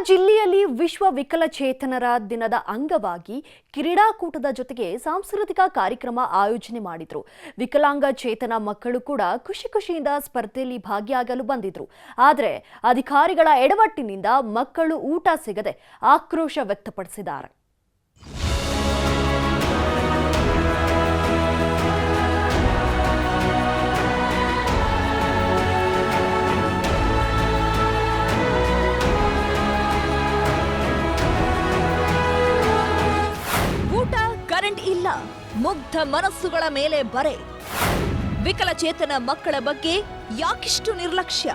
ಜಿಲ್ಲೆಯಲ್ಲಿ ವಿಶ್ವ ವಿಕಲಚೇತನರ ದಿನದ ಅಂಗವಾಗಿ ಕ್ರೀಡಾಕೂಟದ ಜೊತೆಗೆ ಸಾಂಸ್ಕೃತಿಕ ಕಾರ್ಯಕ್ರಮ ಆಯೋಜನೆ ಮಾಡಿದ್ರು. ವಿಕಲಾಂಗಚೇತನ ಮಕ್ಕಳು ಕೂಡ ಖುಷಿಯಿಂದ ಸ್ಪರ್ಧೆಯಲ್ಲಿ ಭಾಗಿಯಾಗಲು ಬಂದಿದ್ರು. ಆದರೆ ಅಧಿಕಾರಿಗಳ ಎಡವಟ್ಟಿನಿಂದ ಮಕ್ಕಳು ಊಟ ಸಿಗದೆ ಆಕ್ರೋಶ ವ್ಯಕ್ತಪಡಿಸಿದ್ದಾರೆ. ಕರೆಂಟ್ ಇಲ್ಲ, ಮುಗ್ಧ ಮನಸ್ಸುಗಳ ಮೇಲೆ ಬರೆ. ವಿಕಲಚೇತನ ಮಕ್ಕಳ ಬಗ್ಗೆ ಯಾಕಿಷ್ಟು ನಿರ್ಲಕ್ಷ್ಯ?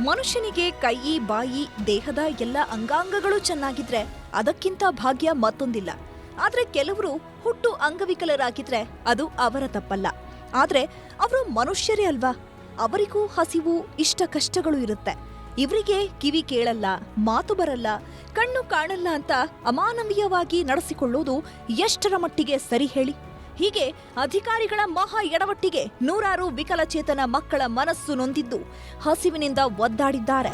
ಮನುಷ್ಯನಿಗೆ ಕೈ, ಬಾಯಿ, ದೇಹದ ಎಲ್ಲ ಅಂಗಾಂಗಗಳು ಚೆನ್ನಾಗಿದ್ರೆ ಅದಕ್ಕಿಂತ ಭಾಗ್ಯ ಮತ್ತೊಂದಿಲ್ಲ. ಆದ್ರೆ ಕೆಲವರು ಹುಟ್ಟು ಅಂಗವಿಕಲರಾಗಿದ್ರೆ ಅದು ಅವರ ತಪ್ಪಲ್ಲ. ಆದ್ರೆ ಅವರು ಮನುಷ್ಯರೇ ಅಲ್ವಾ? ಅವರಿಗೂ ಹಸಿವು, ಇಷ್ಟ ಕಷ್ಟಗಳು ಇರುತ್ತೆ. ಇವರಿಗೆ ಕಿವಿ ಕೇಳಲ್ಲ, ಮಾತು ಬರಲ್ಲ, ಕಣ್ಣು ಕಾಣಲ್ಲ ಅಂತ ಅಮಾನವೀಯವಾಗಿ ನಡೆಸಿಕೊಳ್ಳೋದು ಎಷ್ಟರ ಮಟ್ಟಿಗೆ ಸರಿ ಹೇಳಿ? ಹೀಗೆ ಅಧಿಕಾರಿಗಳ ಮಹಾ ಎಡವಟ್ಟಿಗೆ ನೂರಾರು ವಿಕಲಚೇತನ ಮಕ್ಕಳ ಮನಸ್ಸು ನೊಂದಿದ್ದು ಹಸಿವಿನಿಂದ ಒದ್ದಾಡಿದ್ದಾರೆ.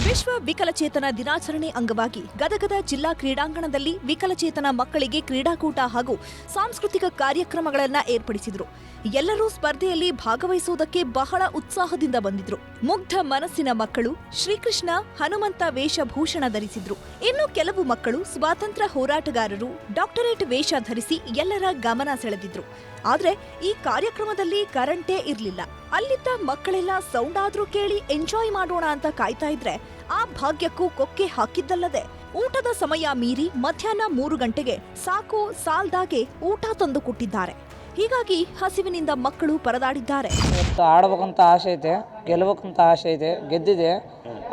ವಿಶ್ವ ವಿಕಲಚೇತನ ದಿನಾಚರಣೆ ಅಂಗವಾಗಿ ಗದಗದ ಜಿಲ್ಲಾ ಕ್ರೀಡಾಂಗಣದಲ್ಲಿ ವಿಕಲಚೇತನ ಮಕ್ಕಳಿಗೆ ಕ್ರೀಡಾಕೂಟ ಹಾಗೂ ಸಾಂಸ್ಕೃತಿಕ ಕಾರ್ಯಕ್ರಮಗಳನ್ನು ಏರ್ಪಡಿಸಿದ್ರು. ಎಲ್ಲರೂ ಸ್ಪರ್ಧೆಯಲ್ಲಿ ಭಾಗವಹಿಸುವುದಕ್ಕೆ ಬಹಳ ಉತ್ಸಾಹದಿಂದ ಬಂದಿದ್ರು. ಮುಗ್ಧ ಮನಸ್ಸಿನ ಮಕ್ಕಳು ಶ್ರೀಕೃಷ್ಣ, ಹನುಮಂತ ವೇಷಭೂಷಣ ಧರಿಸಿದ್ರು. ಇನ್ನು ಕೆಲವು ಮಕ್ಕಳು ಸ್ವಾತಂತ್ರ್ಯ ಹೋರಾಟಗಾರರು, ಡಾಕ್ಟರೇಟ್ ವೇಷ ಧರಿಸಿ ಎಲ್ಲರ ಗಮನ ಸೆಳೆದಿದ್ರು. ಆದ್ರೆ ಈ ಕಾರ್ಯಕ್ರಮದಲ್ಲಿ ಕರೆಂಟೇ ಇರ್ಲಿಲ್ಲ. ಅಲ್ಲಿದ್ದ ಮಕ್ಕಳೆಲ್ಲ ಸೌಂಡ್ ಆದ್ರೂ ಕೇಳಿ ಎಂಜಾಯ್ ಮಾಡೋಣ ಅಂತ ಕಾಯ್ತಾ ಇದ್ರೆ ಆ ಭಾಗ್ಯಕ್ಕೂ ಕೊಕ್ಕೆ ಹಾಕಿದ್ದಲ್ಲದೆ ಊಟದ ಸಮಯ ಮೀರಿ ಮಧ್ಯಾಹ್ನ 3 ಗಂಟೆಗೆ ಸಾಕು ಸಾಲ್ದಾಗೆ ಊಟ ತಂದು ಕೊಟ್ಟಿದ್ದಾರೆ. ಹೀಗಾಗಿ ಹಸಿವಿನಿಂದ ಮಕ್ಕಳು ಪರದಾಡಿದ್ದಾರೆ. ಆಡ್ಬೇಕಂತ ಆಸೆ ಐತೆ, ಗೆಲ್ಲಬೇಕಂತ ಆಸೆ ಇದೆ, ಗೆದ್ದಿದೆ.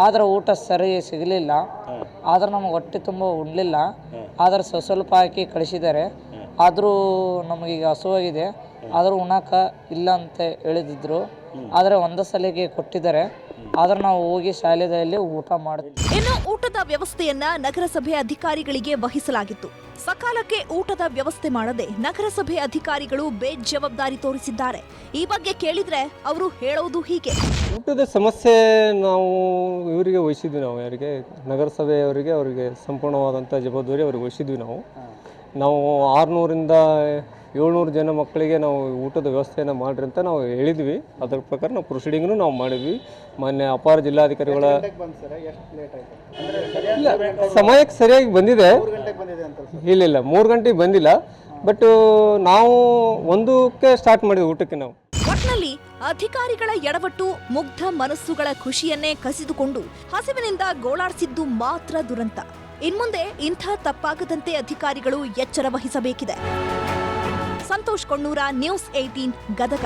ಆದ್ರೆ ಊಟ ಸರಿ ಸಿಗಲಿಲ್ಲ. ಆದ್ರೆ ನಮಗೆ ಹೊಟ್ಟೆ ತುಂಬ ಉಣ್ಲಿಲ್ಲ. ಆದ್ರೆ ಸ್ವಲ್ಪ ಹಾಕಿ ಕಳಿಸಿದ್ದಾರೆ. ಆದರೂ ನಮಗೀಗ ಹಸುವಾಗಿದೆ. ಆದರೂ ಉಣ್ಣಾಕ ಇಲ್ಲ ಅಂತ ಹೇಳಿದ್ರು. ಆದರೆ ಒಂದು ಸಲಿಗೆ ಕೊಟ್ಟಿದ್ದಾರೆ. ಆದ್ರೆ ನಾವು ಹೋಗಿ ಶಾಲೆಯಲ್ಲಿ ಊಟ ಮಾಡ್ತೀವಿ. ಇನ್ನು ಊಟದ ವ್ಯವಸ್ಥೆಯನ್ನ ನಗರಸಭೆ ಅಧಿಕಾರಿಗಳಿಗೆ ವಹಿಸಲಾಗಿತ್ತು. ಸಕಾಲಕ್ಕೆ ಊಟದ ವ್ಯವಸ್ಥೆ ಮಾಡದೆ ನಗರಸಭೆ ಅಧಿಕಾರಿಗಳು ಬೇಜವಾಬ್ದಾರಿ ತೋರಿಸಿದ್ದಾರೆ. ಈ ಬಗ್ಗೆ ಕೇಳಿದ್ರೆ ಅವರು ಹೇಳೋದು ಹೀಗೆ: ಊಟದ ಸಮಸ್ಯೆ ನಾವು ಇವರಿಗೆ ವಹಿಸಿದ್ವಿ. ನಾವು ಯಾರಿಗೆ ನಗರಸಭೆಯವರಿಗೆ ಅವರಿಗೆ ಸಂಪೂರ್ಣವಾದಂಥ ಜವಾಬ್ದಾರಿ ಅವ್ರಿಗೆ ವಹಿಸಿದ್ವಿ. ನಾವು 600ರಿಂದ 700 ಜನ ಮಕ್ಕಳಿಗೆ ನಾವು ಊಟದ ವ್ಯವಸ್ಥೆಯನ್ನು ಮಾಡಿರಿ ಅಂತ ನಾವು ಹೇಳಿದ್ವಿ. ಅದರ ಪ್ರಕಾರ ನಾವು ಪ್ರೊಸೀಡಿಂಗ್ನು ನಾವು ಮಾಡಿದ್ವಿ. ಮಾನ್ಯ ಅಪಾರ ಜಿಲ್ಲಾಧಿಕಾರಿಗಳ ಇಲ್ಲ ಸಮಯಕ್ಕೆ ಸರಿಯಾಗಿ ಬಂದಿದೆ. ಇಲ್ಲ 3 ಗಂಟೆಗೆ ಬಂದಿಲ್ಲ. ಬಟ್ ನಾವು 1ಕ್ಕೆ ಸ್ಟಾರ್ಟ್ ಮಾಡಿದ್ವಿ ಊಟಕ್ಕೆ. ನಾವು ಒಟ್ನಲ್ಲಿ ಅಧಿಕಾರಿಗಳ ಎಡವಟ್ಟು ಮುಗ್ಧ ಮನಸ್ಸುಗಳ ಖುಷಿಯನ್ನೇ ಕಸಿದುಕೊಂಡು ಹಸಿವಿನಿಂದ ಗೋಳಾಡಿಸಿದ್ದು ಮಾತ್ರ ದುರಂತ. ಇನ್ಮುಂದೆ ಇಂಥ ತಪ್ಪಾಗದಂತೆ ಅಧಿಕಾರಿಗಳು ಎಚ್ಚರ ವಹಿಸಬೇಕಿದೆ. ಸಂತೋಷ್ ಕೊಣ್ಣೂರ, ನ್ಯೂಸ್ 18 ಗದಗ.